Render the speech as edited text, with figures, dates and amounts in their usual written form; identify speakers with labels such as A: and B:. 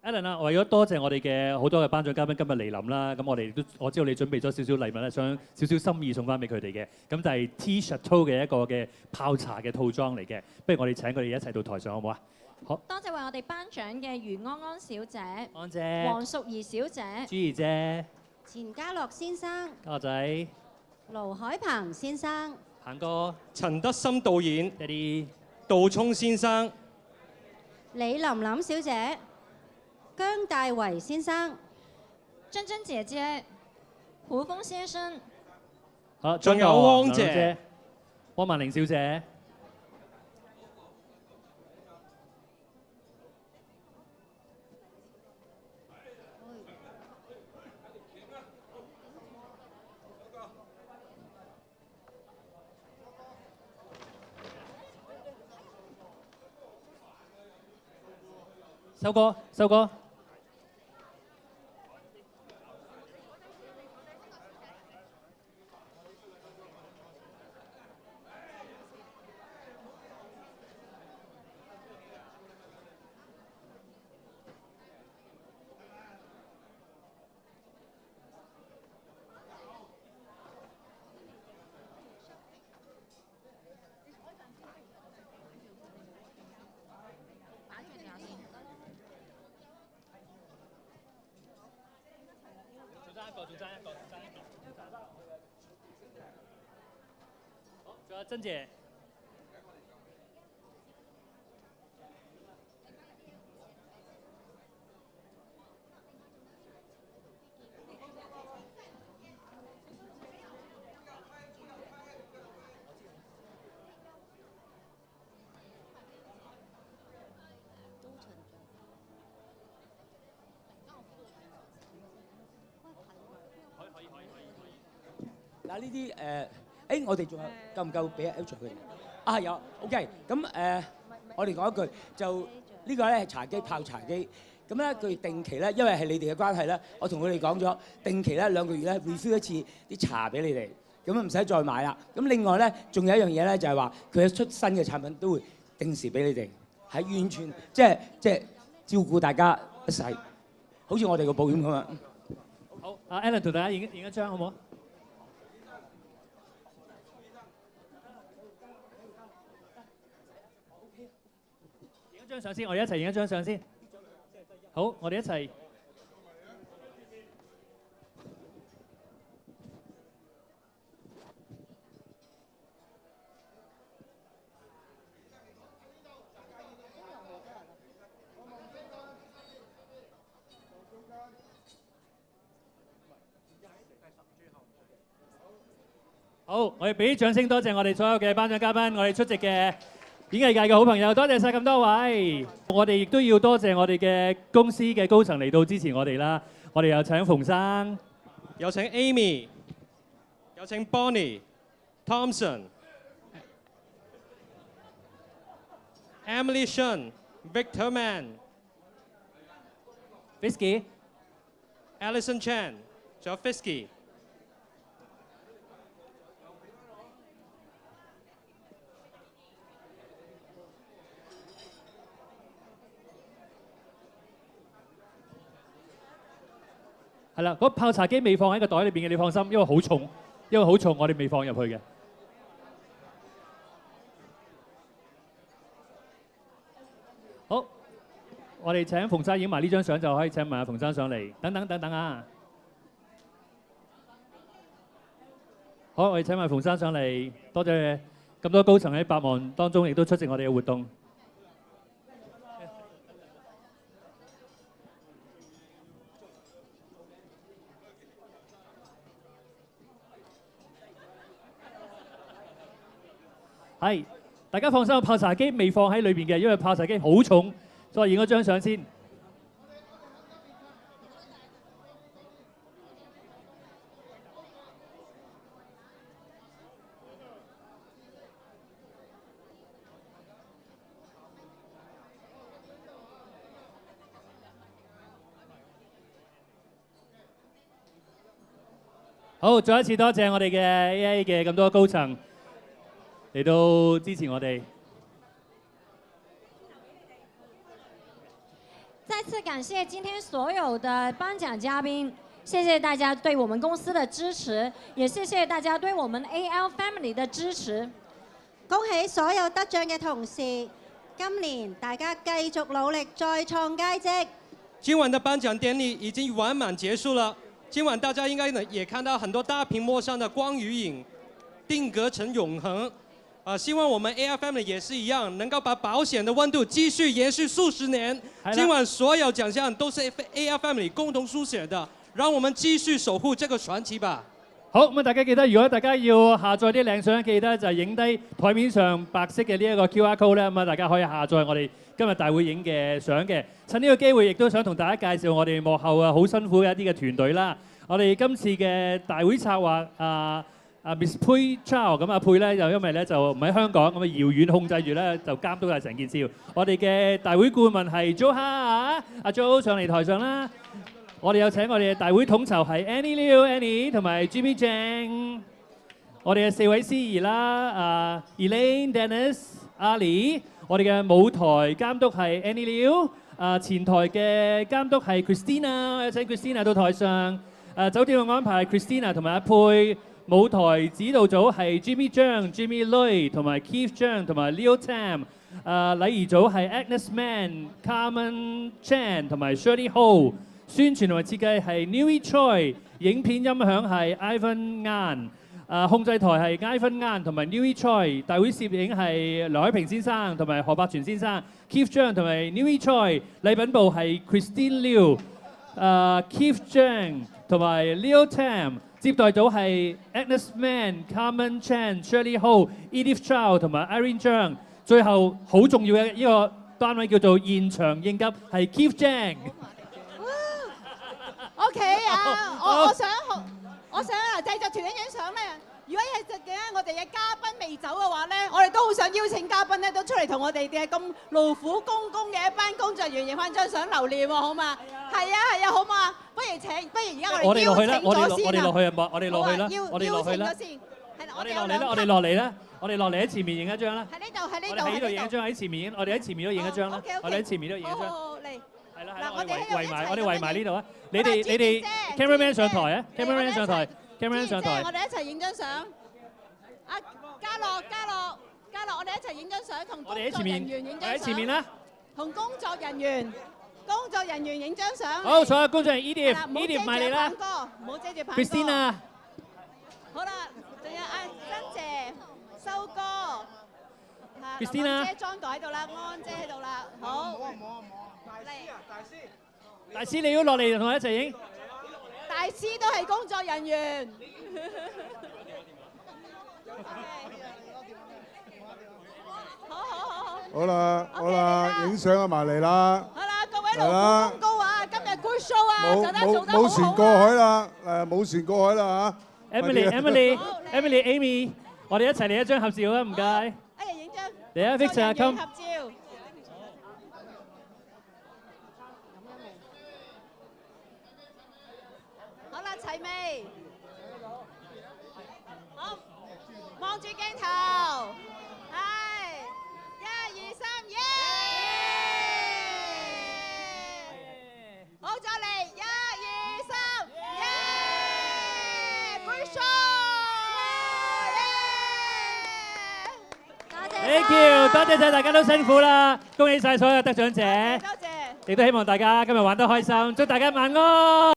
A: Alan 啊，為咗多謝我哋嘅好多嘅頒獎嘉賓今日嚟臨啦，咁我知道你準備咗少少禮物咧，想少少心意送翻俾佢哋嘅，咁就係 T Chateau 嘅一個嘅泡茶嘅套裝嚟嘅，不如我哋請佢哋一齊到台上好唔好啊？好，
B: 多謝為我哋頒獎嘅余安安小姐、
A: 安姐、
B: 黃淑儀小姐、
A: 朱兒姐、
C: 錢嘉樂先生、
A: 家仔、
C: 盧海鵬先生、
A: 鵬哥、
D: 陳德森導演、
A: 爹哋、
D: 杜聰先生、
C: 李琳琳小姐、姜大為先生、
B: 珍珍姐姐、胡峰先生，
A: 好，
D: 仲有汪姐、
A: 汪曼玲小姐。修哥，修哥，好，仲有珍姐。
E: 嗱呢啲我哋仲有夠唔夠俾 Ultra 佢哋？啊有 ，OK。咁我哋講一句，就呢個咧係茶機泡茶機。咁咧佢定期咧，因為係你哋嘅關係咧，我同佢哋講咗，定期咧2個月咧 refill 一次啲茶俾你哋，咁啊唔使再買啦。咁另外咧，仲有一樣嘢咧，就係話佢出新嘅產品都會定時俾你哋，係完全即係照顧大家一世，好似我哋個保險咁啊。
A: 好，阿 Alan 同大家影一張好唔好？影一張相先，我哋一齊影一張相先。好，我哋一齊。好，我哋俾啲掌聲，多謝我哋所有嘅頒獎嘉賓，我哋出席嘅演藝界嘅好朋友，多謝晒咁多位。我哋亦都要多謝我哋嘅公司嘅高層嚟到支持我哋啦。我哋有請馮生，
D: 有請 Amy， 有請 Bonnie、Thompson、Emily Shun、Victor Man、Fisky、Alison Chan， 仲有 Fisky。
A: 係啦，嗰泡茶機未放喺個袋裏邊嘅，你放心，因為好重，我哋未放入去嘅。好，我哋請馮生影埋呢張相，就可以請埋阿馮生上嚟。等啊！好，我哋請埋馮生上嚟，多謝咁多高層喺百忙當中，亦都出席我哋嘅活動。係，大家放心，泡茶機未放喺裏邊嘅，因為泡茶機好重，所以影咗張相先。好，再一次多謝我哋嘅 AIA 嘅咁多高層嚟到支持我哋。
B: 再次感謝今天所有的頒獎嘉賓，謝謝大家對我們公司的支持，也謝謝大家對我們 AL Family 的支持。
C: 恭喜所有得獎嘅同事，今年大家繼續努力，再創佳績。
D: 今晚的頒獎典禮已經完滿結束了。今晚大家應該也看到很多大屏幕上的光與影，定格成永恆。希望我們 AL Family 也是一樣，能夠把保險的溫度繼續延續數十年。今晚所有獎項都是 AL Family 共同書寫的，讓我們繼續守護這個傳奇吧。
A: 好咁啊！大家記得，如果大家要下載啲靚相，記得就係影低台面上白色嘅呢一個 QR code 咧，咁啊大家可以下載我哋今日大會影嘅相嘅。趁呢個機會，亦都想同大家介紹我哋幕後好辛苦嘅一啲嘅團隊啦。我哋今次嘅大會策劃Miss Pui Chow， 咁阿佩咧就因為咧就唔喺香港，咁啊遙遠控制住咧就監督晒成件事。我哋嘅大會顧問係 Jo Ha， 阿 Jo 上嚟台上啦。我哋有請我哋嘅大會統籌係 Annie Liu、Annie 同埋 Jimmy Cheng。我哋嘅4位司儀啦，Elaine、Dennis、Ali。我哋嘅舞台監督係 Annie Liu。前台嘅監督係 Christina， 有請 Christina 到台上。酒店嘅安排係 Christina 同埋阿佩。舞台指導組係 Jimmy Zhang、Jimmy Lui 同埋 Keith Zhang 同埋 Leo Tam。禮儀組係 Agnes Mann、Carmen Chan 同埋 Shirley Ho。宣傳同埋設計係 Nui Choi， 影片音響係 Ivan Ngan， 控制台係 Ivan Ngan 同埋 Nui Choi， 大會攝影係梁海平先生同埋何柏全先生 ，Keith Zhang 同埋 Nui Choi， 禮品部係 Christine Liu、Keith Zhang 同埋 Leo Tam， 接待組係 Agnes Mann、Carmen Chan、Shirley Ho、Edith Chow 同埋 Irene Zhang， 最後好重要嘅呢個單位叫做現場應急係 Keith Zhang。OK
F: 啊，我想製作團影相咧。如果係我哋嘅嘉賓未走嘅話咧，我哋都好想邀請嘉賓咧都出嚟同我哋嘅咁勞苦功高嘅一班工作人員影翻張相留念喎，好嘛？係啊，好嘛？不如而家我哋邀請咗先啊！
A: 我哋落去啦，我哋落去啦，
F: 我哋落去啦。
A: 我哋落嚟啦，我哋落嚟喺前面影一張啦。
F: 喺呢度，
A: 我哋喺呢度影一張，喺前面，我哋喺前面都影一張啦。我哋喺前面都影一張。係啦，我哋圍埋呢度啊！你哋 cameraman 上台啊 ！cameraman 上台 ，cameraman 上台。
F: 我哋一齊影張相。阿嘉樂，我哋一齊影張相，同工作人員影張相。
A: 喺前面啦。
F: 同工作人員影張相。
A: 好，所有工作人員 Edith 埋嚟啦。
F: 唔好遮住棒哥。
A: Christina。
F: 好啦，仲有阿珍姐、修哥。
A: Christina。
F: 姐裝袋喺度啦，安姐喺度啦，好。
A: 大師你要落嚟同我一齊影。
F: 大師都係工作人員。
G: 好啦，影相啊埋嚟啦。
F: 好啦，各位勞苦功高啊，今日 good show 啊，做得好好啊。
G: 冇船過海啦，冇船過海啦嚇。
A: Emily，Amy， 我哋一齊嚟一張合照啊，唔該。
F: 哎呀，影張。
A: 嚟啊 ，Victor，come。
F: 合照。好啦，齊未？好，望住鏡頭，係1、2、3，耶！好，再嚟1、2、3，耶 ！Good show！Thank
A: you， 多謝晒大家都辛苦啦，恭喜晒所有得獎者，
F: 多謝，
A: 亦都希望大家今日玩得開心，祝大家晚安。